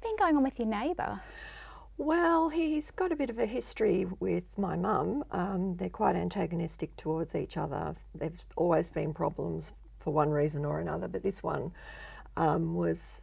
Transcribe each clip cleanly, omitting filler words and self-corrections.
been going on with your neighbour? Well, he's got a bit of a history with my mum. They're quite antagonistic towards each other. There've always been problems for one reason or another, but this one was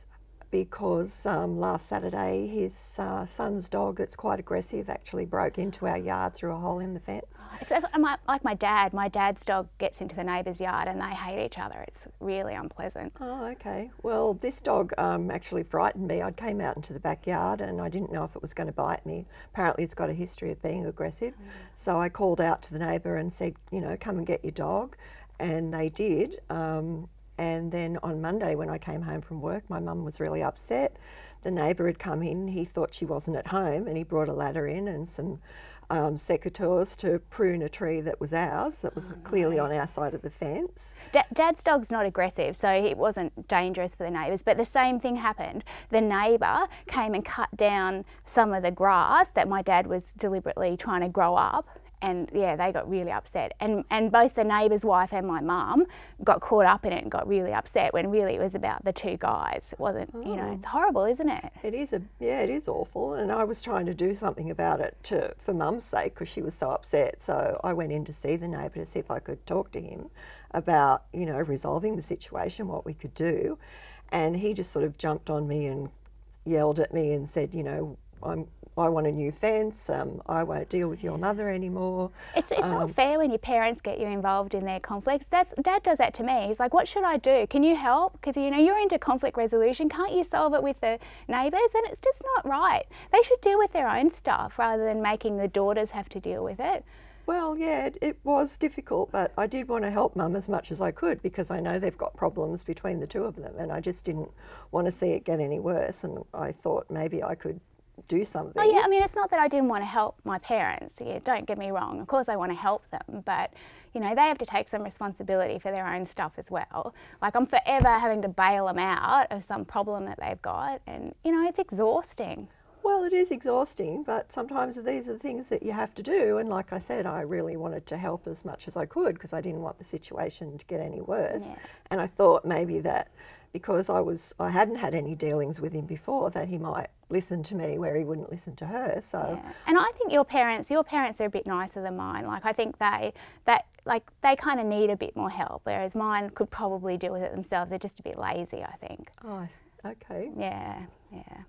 because last Saturday his son's dog, that's quite aggressive, actually broke into our yard through a hole in the fence. It's like my dad. My dad's dog gets into the neighbour's yard and they hate each other. It's really unpleasant. Oh, okay. Well, this dog actually frightened me. I came out into the backyard and I didn't know if it was going to bite me. Apparently it's got a history of being aggressive. So I called out to the neighbour and said, you know, come and get your dog. And they did. And then on Monday when I came home from work, my mum was really upset. The neighbour had come in, he thought she wasn't at home, and he brought a ladder in and some secateurs to prune a tree that was ours, that was clearly on our side of the fence. Dad's dog's not aggressive, so it wasn't dangerous for the neighbours, but the same thing happened. The neighbour came and cut down some of the grass that my dad was deliberately trying to grow up. And yeah, they got really upset. And both the neighbour's wife and my mum got caught up in it and got really upset when really it was about the two guys. It wasn't, you know, it's horrible, isn't it? It is it is awful. And I was trying to do something about it for Mum's sake because she was so upset. So I went in to see the neighbour to see if I could talk to him about, you know, resolving the situation, what we could do. And he just sort of jumped on me and yelled at me and said, you know, I want a new fence, I won't deal with your mother anymore. It's not fair when your parents get you involved in their conflicts. Dad does that to me. He's like, what should I do? Can you help? Because, you know, you're into conflict resolution. Can't you solve it with the neighbours? And it's just not right. They should deal with their own stuff rather than making the daughters have to deal with it. Well, yeah, it was difficult, but I did want to help Mum as much as I could because I know they've got problems between the two of them and I just didn't want to see it get any worse, and I thought maybe I could do something. Oh yeah, I mean, it's not that I didn't want to help my parents. Yeah, don't get me wrong. Of course I want to help them, but you know, they have to take some responsibility for their own stuff as well. Like, I'm forever having to bail them out of some problem that they've got, and you know, it's exhausting. Well, it is exhausting, but sometimes these are the things that you have to do. And like I said, I really wanted to help as much as I could because I didn't want the situation to get any worse. Yeah. And I thought maybe that because I hadn't had any dealings with him before, that he might listen to me where he wouldn't listen to her. So, yeah. And I think your parents are a bit nicer than mine. Like, I think they kind of need a bit more help, whereas mine could probably deal with it themselves. They're just a bit lazy, I think. oh, okay. Yeah, yeah.